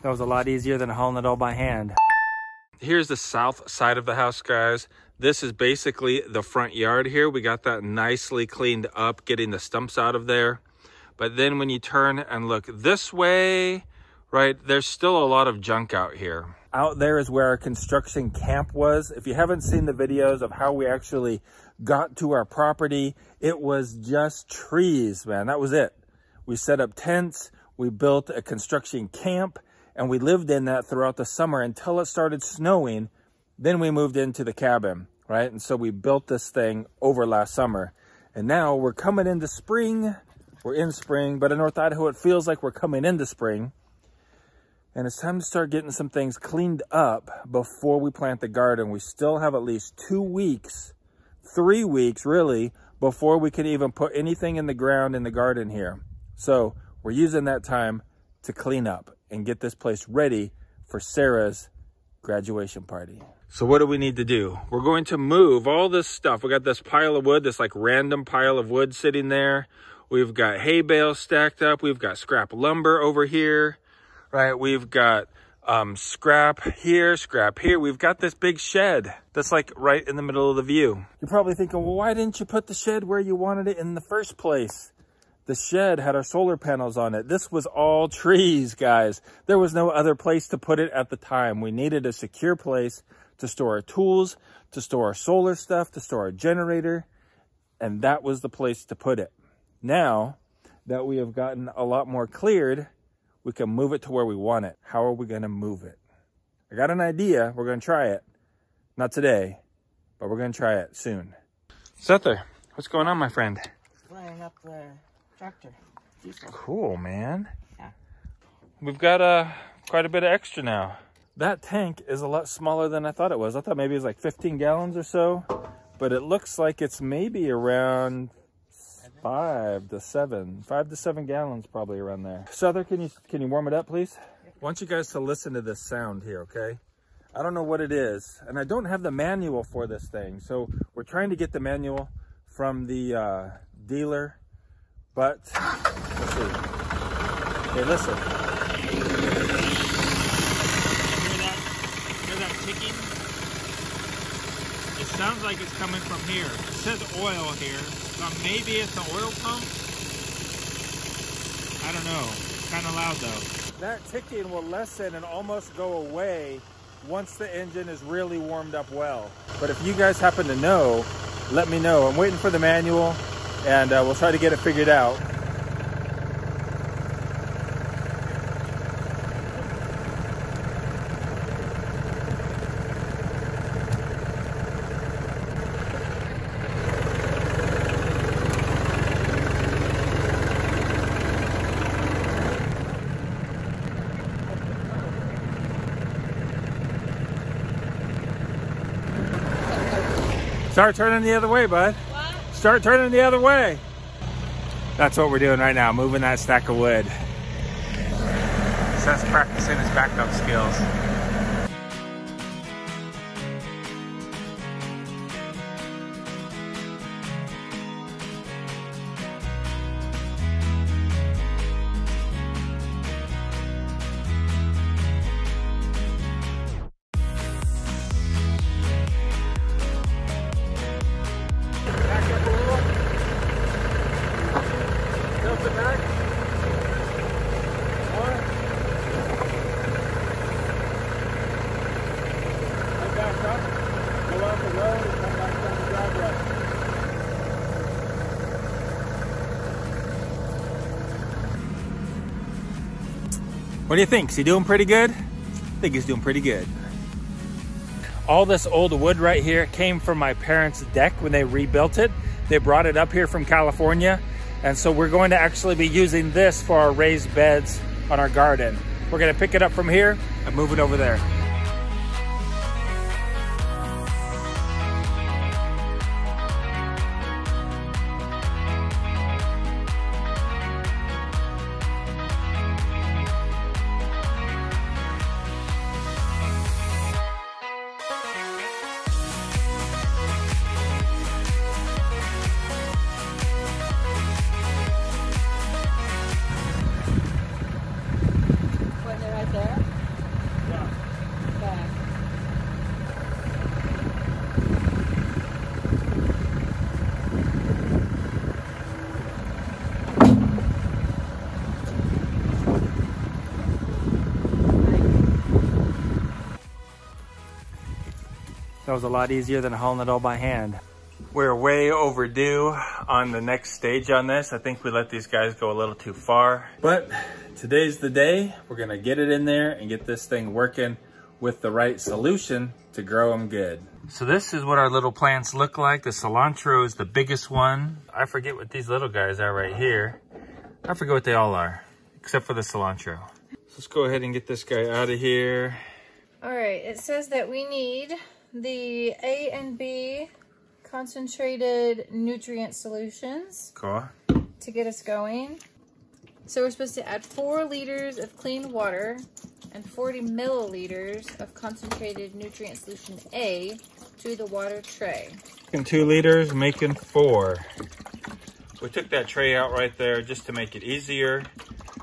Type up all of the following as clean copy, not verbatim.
That was a lot easier than hauling it all by hand. Here's the south side of the house, guys. This is basically the front yard here. We got that nicely cleaned up, getting the stumps out of there. But then when you turn and look this way, right, there's still a lot of junk out here. Out there is where our construction camp was. If you haven't seen the videos of how we actually got to our property, it was just trees, man. That was it. We set up tents, we built a construction camp, and we lived in that throughout the summer until it started snowing. Then we moved into the cabin, right? And so we built this thing over last summer. And now we're coming into spring. We're in spring, but in North Idaho, it feels like we're coming into spring. And it's time to start getting some things cleaned up before we plant the garden. We still have at least 2 weeks, 3 weeks really, before we can even put anything in the ground in the garden here. So we're using that time to clean up and get this place ready for Sarah's graduation party. So what do we need to do? We're going to move all this stuff. We got this pile of wood, this like random pile of wood sitting there. We've got hay bales stacked up. We've got scrap lumber over here, right? We've got scrap here, scrap here. We've got this big shed that's like right in the middle of the view. You're probably thinking, well, why didn't you put the shed where you wanted it in the first place? The shed had our solar panels on it. This was all trees, guys. There was no other place to put it at the time. We needed a secure place to store our tools, to store our solar stuff, to store our generator, and that was the place to put it. Now that we have gotten a lot more cleared, we can move it to where we want it. How are we going to move it? I got an idea. We're going to try it. Not today, but we're going to try it soon. Seth, what's going on, my friend? Flying up the tractor. Diesel. Cool, man. Yeah. We've got quite a bit of extra now. That tank is a lot smaller than I thought it was. I thought maybe it was like 15 gallons or so, but it looks like it's maybe around 5 to 7 gallons, probably around there. Seth, can you warm it up, please? I want you guys to listen to this sound here, okay? I don't know what it is, and I don't have the manual for this thing, so we're trying to get the manual from the dealer, but let's see. Okay, listen. Hear that ticking? It sounds like it's coming from here. It says oil here, so maybe it's an oil pump? I don't know. It's kind of loud though. That ticking will lessen and almost go away once the engine is really warmed up well. But if you guys happen to know, let me know. I'm waiting for the manual, and we'll try to get it figured out. Start turning the other way, bud. What? Start turning the other way. That's what we're doing right now, moving that stack of wood. Seth's practicing his backup skills. What do you think? Is he doing pretty good? I think he's doing pretty good. All this old wood right here came from my parents' deck when they rebuilt it. They brought it up here from California. And so we're going to actually be using this for our raised beds on our garden. We're gonna pick it up from here and move it over there. Putting it right there. was a lot easier than hauling it all by hand. We're way overdue on the next stage on this. I think we let these guys go a little too far, but today's the day. We're gonna get it in there and get this thing working with the right solution to grow them good. So this is what our little plants look like. The cilantro is the biggest one. I forget what these little guys are right here. I forget what they all are, except for the cilantro. So let's go ahead and get this guy out of here. All right, it says that we need the A and B concentrated nutrient solutions Cool. to get us going. So we're supposed to add 4 liters of clean water and 40 milliliters of concentrated nutrient solution A to the water tray. Making 2 liters, making 4. We took that tray out right there just to make it easier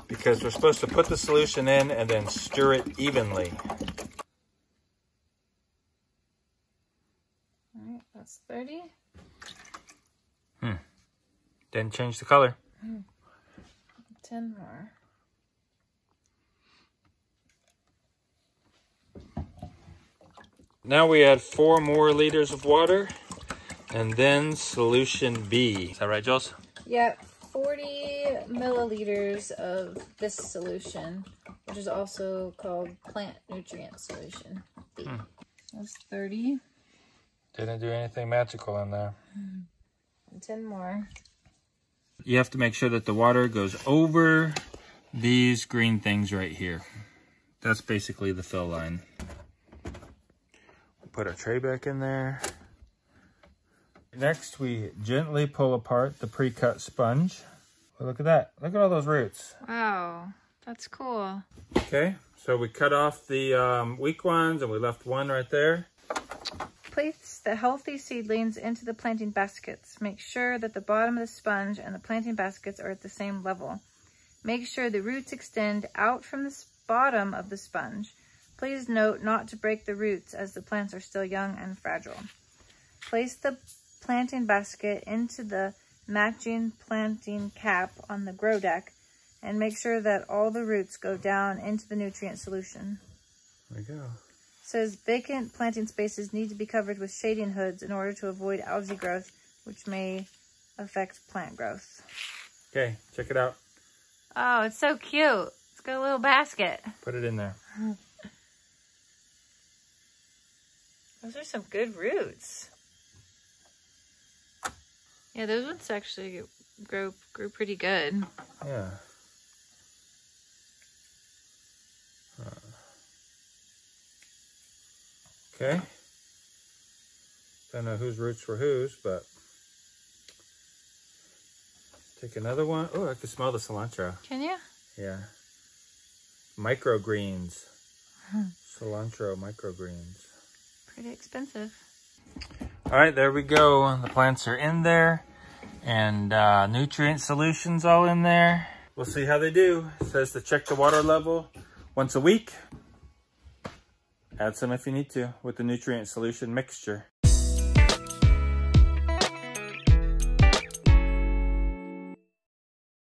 because we're supposed to put the solution in and then stir it evenly. All right, that's 30. Didn't change the color. 10 more. Now we add 4 more liters of water and then solution B. Is that right, Jules? Yep, 40 milliliters of this solution, which is also called plant nutrient solution B. That's 30. Didn't do anything magical in there. And 10 more. You have to make sure that the water goes over these green things right here. That's basically the fill line. We'll put our tray back in there. Next, we gently pull apart the pre-cut sponge. Well, look at that. Look at all those roots. Wow, that's cool. Okay, so we cut off the weak ones and we left one right there. Place the healthy seedlings into the planting baskets. Make sure that the bottom of the sponge and the planting baskets are at the same level. Make sure the roots extend out from the bottom of the sponge. Please note not to break the roots as the plants are still young and fragile. Place the planting basket into the matching planting cap on the grow deck and make sure that all the roots go down into the nutrient solution. There we go. Says vacant planting spaces need to be covered with shading hoods in order to avoid algae growth, which may affect plant growth. Okay, check it out. Oh, it's so cute. It's got a little basket. Put it in there. Those are some good roots. Yeah, those ones actually grew pretty good. Yeah. Okay. Don't know whose roots were whose, but take another one. Oh, I can smell the cilantro. Can you? Yeah. Microgreens. Cilantro microgreens. Pretty expensive. All right, there we go. The plants are in there and nutrient solutions all in there. We'll see how they do. It says to check the water level once a week. Add some if you need to with the nutrient solution mixture.